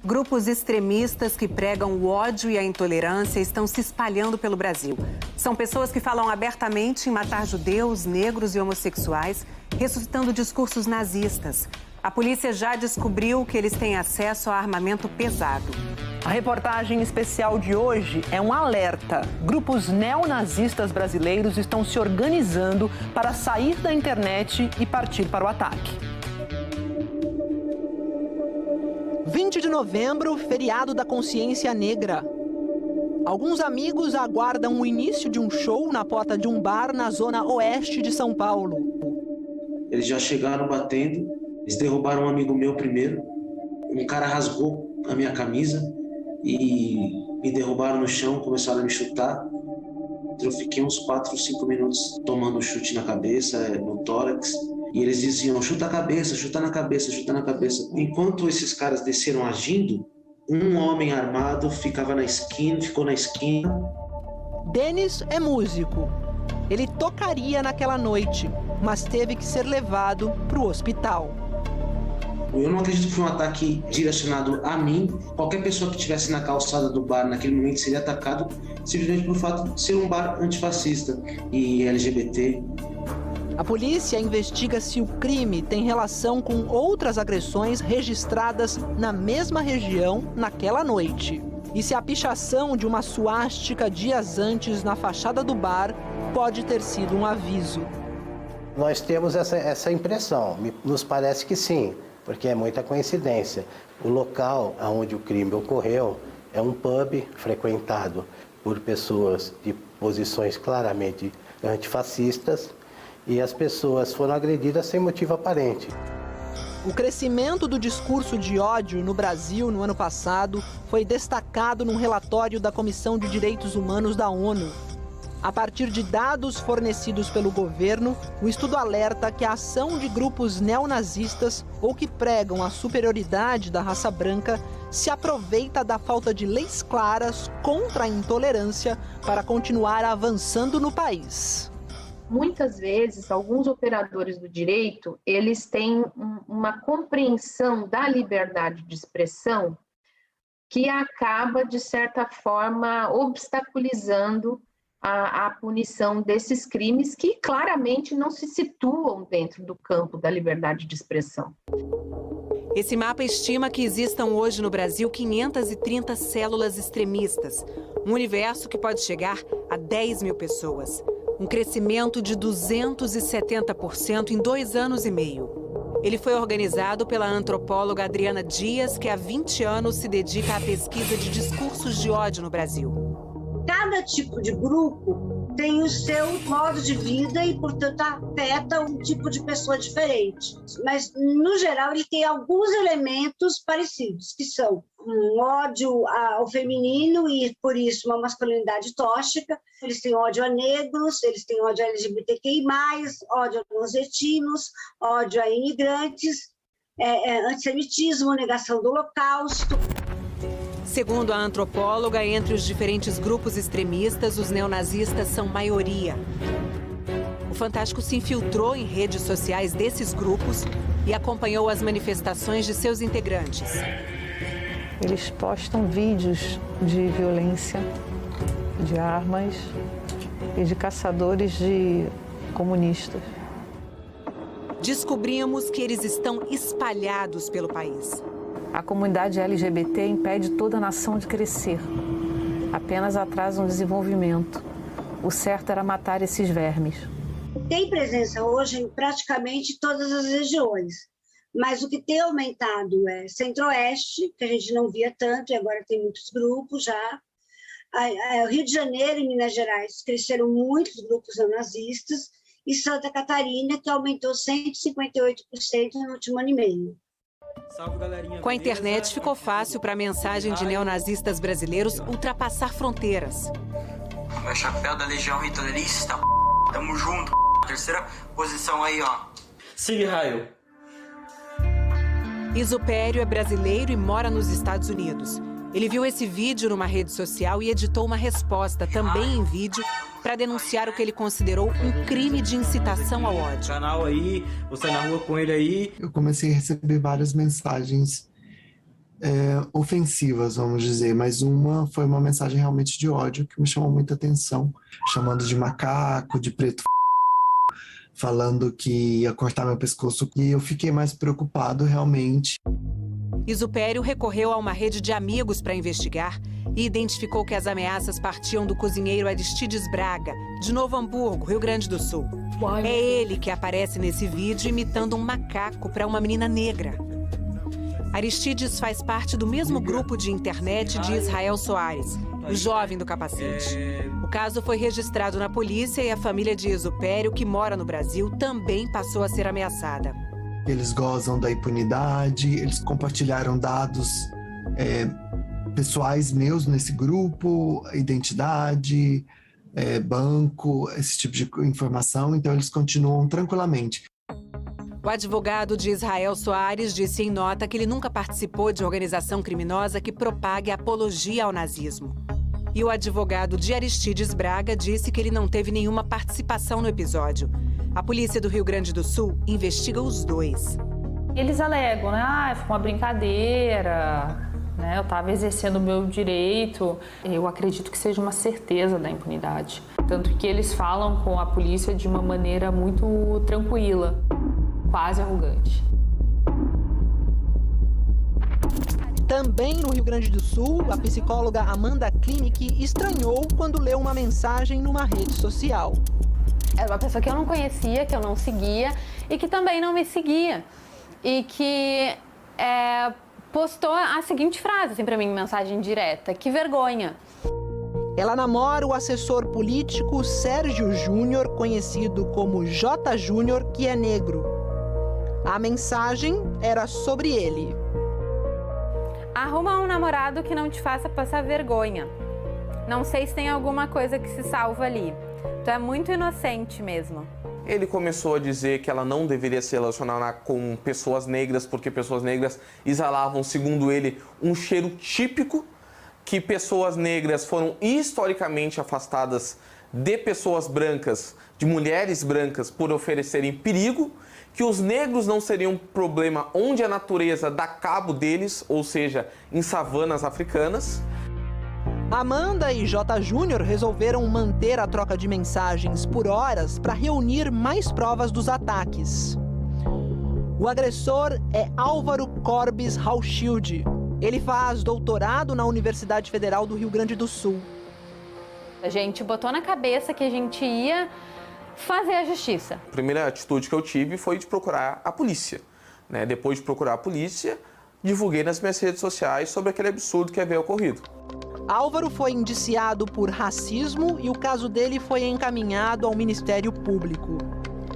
Grupos extremistas que pregam o ódio e a intolerância estão se espalhando pelo Brasil. São pessoas que falam abertamente em matar judeus, negros e homossexuais, ressuscitando discursos nazistas. A polícia já descobriu que eles têm acesso a armamento pesado. A reportagem especial de hoje é um alerta. Grupos neonazistas brasileiros estão se organizando para sair da internet e partir para o ataque. 20 de novembro, feriado da consciência negra. Alguns amigos aguardam o início de um show na porta de um bar na zona oeste de São Paulo. Eles já chegaram batendo, eles derrubaram um amigo meu primeiro. Um cara rasgou a minha camisa e me derrubaram no chão, começaram a me chutar. Eu fiquei uns 4, 5 minutos tomando chute na cabeça, no tórax. E eles diziam, chuta a cabeça, chuta na cabeça, chuta na cabeça. Enquanto esses caras desceram agindo, um homem armado ficou na esquina. Denis é músico. Ele tocaria naquela noite, mas teve que ser levado para o hospital. Eu não acredito que foi um ataque direcionado a mim. Qualquer pessoa que estivesse na calçada do bar naquele momento seria atacado simplesmente por fato de ser um bar antifascista e LGBT. A polícia investiga se o crime tem relação com outras agressões registradas na mesma região naquela noite. E se a pichação de uma suástica dias antes na fachada do bar pode ter sido um aviso. Nós temos essa impressão, nos parece que sim, porque é muita coincidência. O local onde o crime ocorreu é um pub frequentado por pessoas de posições claramente antifascistas, e as pessoas foram agredidas sem motivo aparente. O crescimento do discurso de ódio no Brasil no ano passado foi destacado num relatório da Comissão de Direitos Humanos da ONU. A partir de dados fornecidos pelo governo, o estudo alerta que a ação de grupos neonazistas ou que pregam a superioridade da raça branca se aproveita da falta de leis claras contra a intolerância para continuar avançando no país. Muitas vezes, alguns operadores do direito, eles têm uma compreensão da liberdade de expressão que acaba, de certa forma, obstaculizando a punição desses crimes que claramente não se situam dentro do campo da liberdade de expressão. Esse mapa estima que existam hoje no Brasil 530 células extremistas, um universo que pode chegar a 10 mil pessoas. Um crescimento de 270% em 2 anos e meio. Ele foi organizado pela antropóloga Adriana Dias, que há 20 anos se dedica à pesquisa de discursos de ódio no Brasil. Cada tipo de grupo tem o seu modo de vida e, portanto, afeta um tipo de pessoa diferente. Mas, no geral, ele tem alguns elementos parecidos, que são um ódio ao feminino e, por isso, uma masculinidade tóxica. Eles têm ódio a negros, eles têm ódio a LGBTQI+, ódio a nordestinos, ódio a imigrantes, antissemitismo, negação do Holocausto. Segundo a antropóloga, entre os diferentes grupos extremistas, os neonazistas são maioria. O Fantástico se infiltrou em redes sociais desses grupos e acompanhou as manifestações de seus integrantes. Eles postam vídeos de violência, de armas e de caçadores de comunistas. Descobrimos que eles estão espalhados pelo país. A comunidade LGBT impede toda a nação de crescer. Apenas atrasa um desenvolvimento. O certo era matar esses vermes. Tem presença hoje em praticamente todas as regiões, mas o que tem aumentado é Centro-Oeste, que a gente não via tanto, e agora tem muitos grupos já. O Rio de Janeiro e Minas Gerais cresceram muitos grupos neonazistas, e Santa Catarina, que aumentou 158% no último ano e meio. Com a internet ficou fácil para a mensagem de neonazistas brasileiros ultrapassar fronteiras. Meu chapéu da Legião Hitlerista, tamo junto, terceira posição aí, ó. Sigue raio. Isupério é brasileiro e mora nos Estados Unidos. Ele viu esse vídeo numa rede social e editou uma resposta, também em vídeo, para denunciar o que ele considerou um crime de incitação ao ódio. Canal aí, você na rua com ele aí. Eu comecei a receber várias mensagens ofensivas, vamos dizer, mas uma foi uma mensagem realmente de ódio que me chamou muita atenção, chamando de macaco, de preto, falando que ia cortar meu pescoço, e eu fiquei mais preocupado realmente. Isupério recorreu a uma rede de amigos para investigar e identificou que as ameaças partiam do cozinheiro Aristides Braga, de Novo Hamburgo, Rio Grande do Sul. É ele que aparece nesse vídeo imitando um macaco para uma menina negra. Aristides faz parte do mesmo grupo de internet de Israel Soares, o jovem do capacete. O caso foi registrado na polícia e a família de Isupério, que mora no Brasil, também passou a ser ameaçada. Eles gozam da impunidade, eles compartilharam dados pessoais meus nesse grupo, identidade, banco, esse tipo de informação, então eles continuam tranquilamente. O advogado de Israel Soares disse em nota que ele nunca participou de organização criminosa que propague apologia ao nazismo. E o advogado de Aristides Braga disse que ele não teve nenhuma participação no episódio. A polícia do Rio Grande do Sul investiga os dois. Eles alegam, né? Foi uma brincadeira, né? Eu estava exercendo o meu direito. Eu acredito que seja uma certeza da impunidade. Tanto que eles falam com a polícia de uma maneira muito tranquila, quase arrogante. Também no Rio Grande do Sul, a psicóloga Amanda Klinik estranhou quando leu uma mensagem numa rede social. Era uma pessoa que eu não conhecia, que eu não seguia e que também não me seguia. E que postou a seguinte frase assim, para mim, mensagem direta: que vergonha. Ela namora o assessor político Sérgio Júnior, conhecido como J. Júnior, que é negro. A mensagem era sobre ele. Arruma um namorado que não te faça passar vergonha. Não sei se tem alguma coisa que se salva ali. Tu é muito inocente mesmo. Ele começou a dizer que ela não deveria se relacionar com pessoas negras, porque pessoas negras exalavam, segundo ele, um cheiro típico, que pessoas negras foram historicamente afastadas de pessoas brancas, de mulheres brancas, por oferecerem perigo, que os negros não seriam um problema onde a natureza dá cabo deles, ou seja, em savanas africanas. Amanda e J. Júnior resolveram manter a troca de mensagens por horas para reunir mais provas dos ataques. O agressor é Álvaro Corbis Hauschild. Ele faz doutorado na Universidade Federal do Rio Grande do Sul. A gente botou na cabeça que a gente ia fazer a justiça. A primeira atitude que eu tive foi de procurar a polícia. Depois de procurar a polícia, divulguei nas minhas redes sociais sobre aquele absurdo que havia ocorrido. Álvaro foi indiciado por racismo e o caso dele foi encaminhado ao Ministério Público.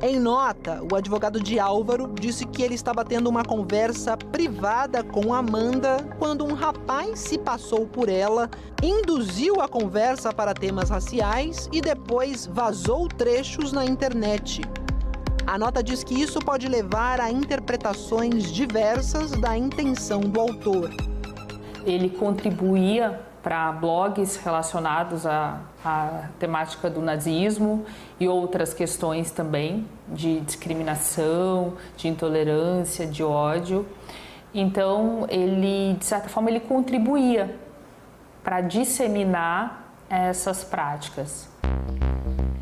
Em nota, o advogado de Álvaro disse que ele estava tendo uma conversa privada com Amanda quando um rapaz se passou por ela, induziu a conversa para temas raciais e depois vazou trechos na internet. A nota diz que isso pode levar a interpretações diversas da intenção do autor. Ele contribuía para blogs relacionados à temática do nazismo e outras questões também de discriminação, de intolerância, de ódio. Então, ele, de certa forma, ele contribuía para disseminar essas práticas.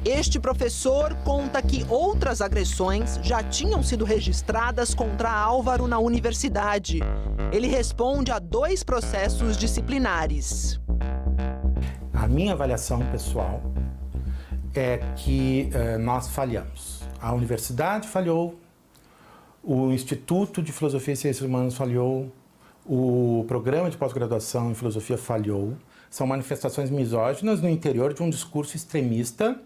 Este professor conta que outras agressões já tinham sido registradas contra Álvaro na universidade. Ele responde a 2 processos disciplinares. A minha avaliação pessoal é que nós falhamos. A universidade falhou, o Instituto de Filosofia e Ciências Humanas falhou, o programa de pós-graduação em filosofia falhou. São manifestações misóginas no interior de um discurso extremista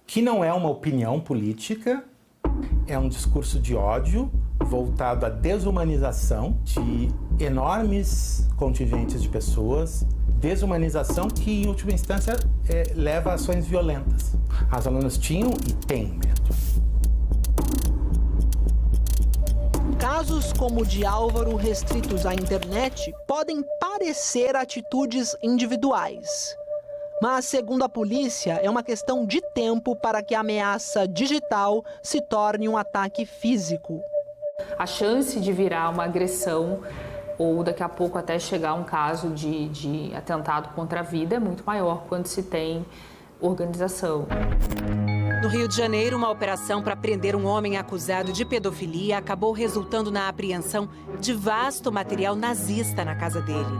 que não é uma opinião política, é um discurso de ódio voltado à desumanização de enormes contingentes de pessoas, desumanização que, em última instância, leva a ações violentas. As alunas tinham e têm medo. Casos como o de Álvaro restritos à internet podem parecer atitudes individuais. Mas, segundo a polícia, é uma questão de tempo para que a ameaça digital se torne um ataque físico. A chance de virar uma agressão ou daqui a pouco até chegar um caso de atentado contra a vida, é muito maior quando se tem organização. No Rio de Janeiro, uma operação para prender um homem acusado de pedofilia acabou resultando na apreensão de vasto material nazista na casa dele.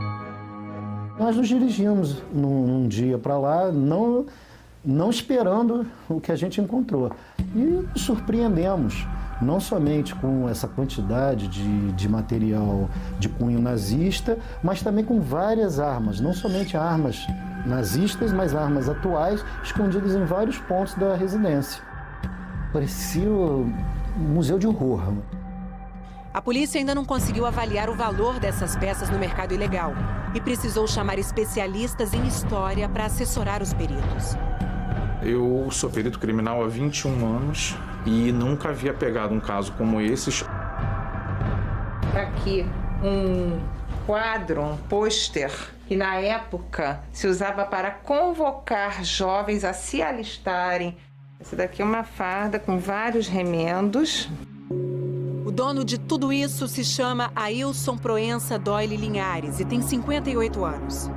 Nós nos dirigimos num dia para lá, não esperando o que a gente encontrou. E nos surpreendemos, não somente com essa quantidade de material de cunho nazista, mas também com várias armas, não somente armas nazistas, mas armas atuais, escondidas em vários pontos da residência. Parecia um museu de horror. A polícia ainda não conseguiu avaliar o valor dessas peças no mercado ilegal e precisou chamar especialistas em história para assessorar os peritos. Eu sou perito criminal há 21 anos e nunca havia pegado um caso como esse. Aqui, um quadro, um pôster, que na época se usava para convocar jovens a se alistarem. Essa daqui é uma farda com vários remendos. O dono de tudo isso se chama Ailson Proença Doyle Linhares e tem 58 anos.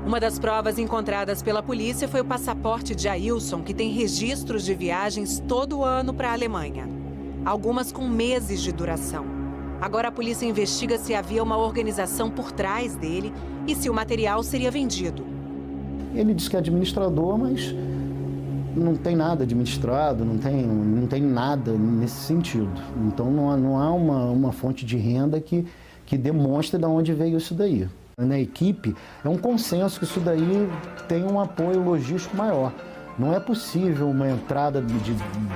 Uma das provas encontradas pela polícia foi o passaporte de Ailson, que tem registros de viagens todo ano para a Alemanha. Algumas com meses de duração. Agora a polícia investiga se havia uma organização por trás dele e se o material seria vendido. Ele diz que é administrador, mas não tem nada administrado, não tem nada nesse sentido. Então não há uma fonte de renda que demonstre de onde veio isso daí. Na equipe, é um consenso que isso daí tem um apoio logístico maior. Não é possível uma entrada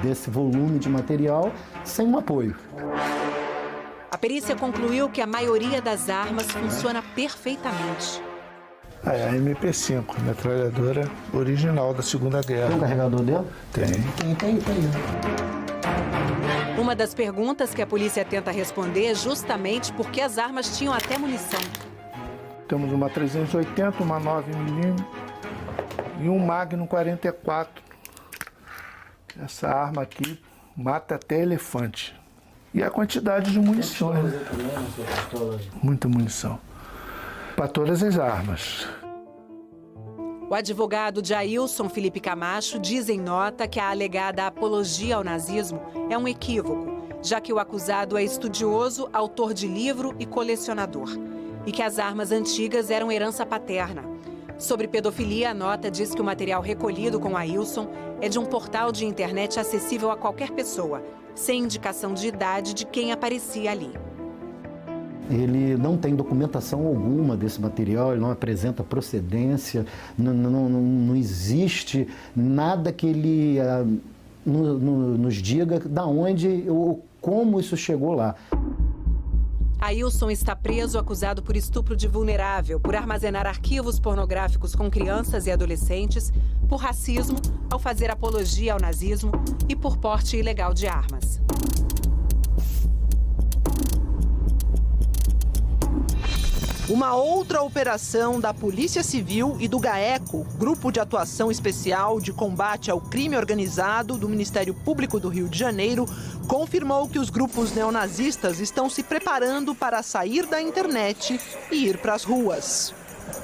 desse volume de material sem um apoio. A perícia concluiu que a maioria das armas funciona perfeitamente. A MP5, metralhadora original da Segunda Guerra. Tem um carregador dela? Tem. Uma das perguntas que a polícia tenta responder é justamente porque as armas tinham até munição. Temos uma 380, uma 9mm e um Magnum 44. Essa arma aqui mata até elefante. E a quantidade de munições. Muita munição. Para todas as armas. O advogado de Ailson, Felipe Camacho, diz em nota que a alegada apologia ao nazismo é um equívoco, já que o acusado é estudioso, autor de livro e colecionador, e que as armas antigas eram herança paterna. Sobre pedofilia, a nota diz que o material recolhido com Ailson é de um portal de internet acessível a qualquer pessoa, sem indicação de idade de quem aparecia ali. Ele não tem documentação alguma desse material, ele não apresenta procedência, não existe nada que ele nos diga da onde ou como isso chegou lá. Ailson está preso acusado por estupro de vulnerável, por armazenar arquivos pornográficos com crianças e adolescentes, por racismo, ao fazer apologia ao nazismo e por porte ilegal de armas. Uma outra operação da Polícia Civil e do GAECO, Grupo de Atuação Especial de Combate ao Crime Organizado do Ministério Público do Rio de Janeiro, confirmou que os grupos neonazistas estão se preparando para sair da internet e ir para as ruas.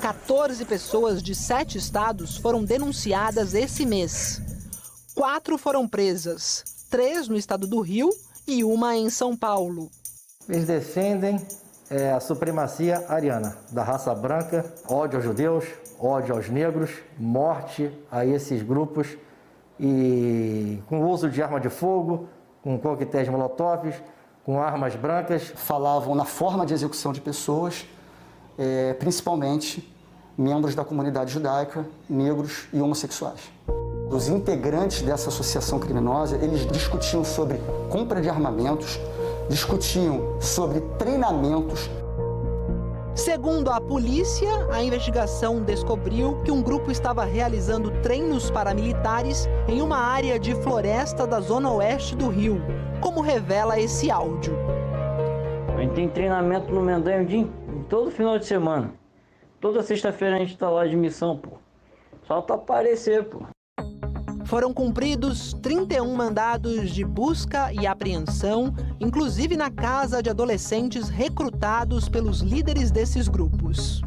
14 pessoas de 7 estados foram denunciadas esse mês. 4 foram presas, 3 no estado do Rio e uma em São Paulo. Eles defendem a supremacia ariana, da raça branca, ódio aos judeus, ódio aos negros, morte a esses grupos e com o uso de arma de fogo, com coquetéis molotovs, com armas brancas. Falavam na forma de execução de pessoas, principalmente membros da comunidade judaica, negros e homossexuais. Os integrantes dessa associação criminosa, eles discutiam sobre compra de armamentos, discutiam sobre treinamentos. Segundo a polícia, a investigação descobriu que um grupo estava realizando treinos paramilitares em uma área de floresta da zona oeste do Rio, como revela esse áudio. A gente tem treinamento no Mendanho todo final de semana. Toda sexta-feira a gente tá lá de missão, pô. Só pra aparecer, pô. Foram cumpridos 31 mandados de busca e apreensão, inclusive na casa de adolescentes recrutados pelos líderes desses grupos.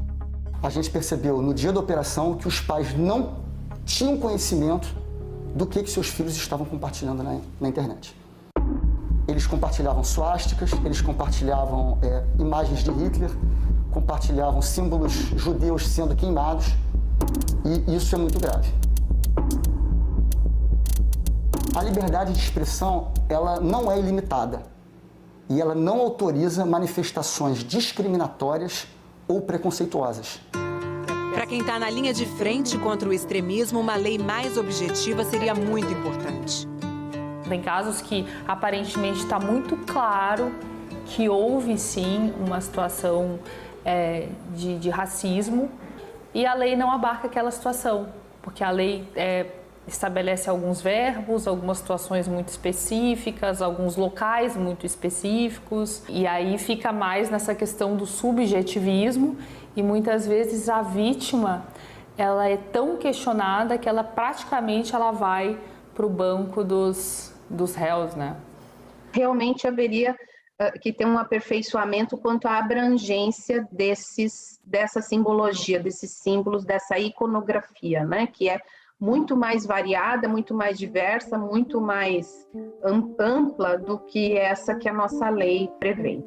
A gente percebeu no dia da operação que os pais não tinham conhecimento do que seus filhos estavam compartilhando na internet. Eles compartilhavam suásticas, eles compartilhavam imagens de Hitler, compartilhavam símbolos judeus sendo queimados, e isso é muito grave. A liberdade de expressão, ela não é ilimitada e ela não autoriza manifestações discriminatórias ou preconceituosas. Para quem está na linha de frente contra o extremismo, uma lei mais objetiva seria muito importante. Tem casos que aparentemente está muito claro que houve sim uma situação de racismo e a lei não abarca aquela situação, porque a lei estabelece alguns verbos, algumas situações muito específicas, alguns locais muito específicos, e aí fica mais nessa questão do subjetivismo e muitas vezes a vítima ela é tão questionada que ela praticamente vai para o banco dos réus, né? Realmente haveria que ter um aperfeiçoamento quanto à abrangência dessa simbologia, desses símbolos, dessa iconografia, né? Que é muito mais variada, muito mais diversa, muito mais ampla do que essa que a nossa lei prevê.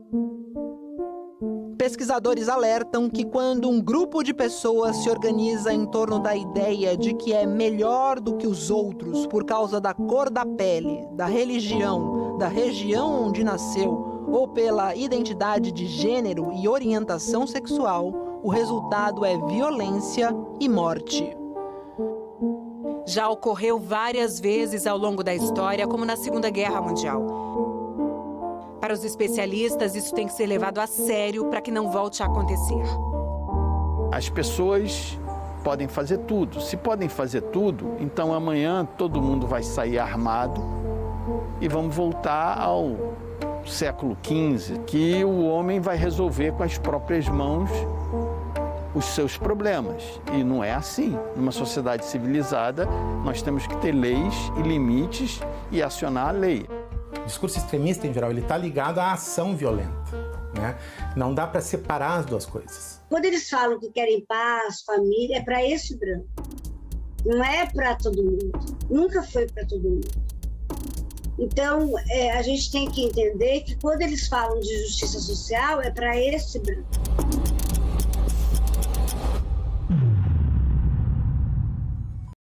Pesquisadores alertam que quando um grupo de pessoas se organiza em torno da ideia de que é melhor do que os outros por causa da cor da pele, da religião, da região onde nasceu ou pela identidade de gênero e orientação sexual, o resultado é violência e morte. Já ocorreu várias vezes ao longo da história, como na Segunda Guerra Mundial. Para os especialistas, isso tem que ser levado a sério para que não volte a acontecer. As pessoas podem fazer tudo. Se podem fazer tudo, então amanhã todo mundo vai sair armado e vamos voltar ao século XV, que o homem vai resolver com as próprias mãos os seus problemas. E não é assim. Numa sociedade civilizada, nós temos que ter leis e limites e acionar a lei. O discurso extremista, em geral, ele está ligado à ação violenta, né? Não dá para separar as duas coisas. Quando eles falam que querem paz, família, é para esse branco. Não é para todo mundo. Nunca foi para todo mundo. Então, a gente tem que entender que quando eles falam de justiça social, é para esse branco.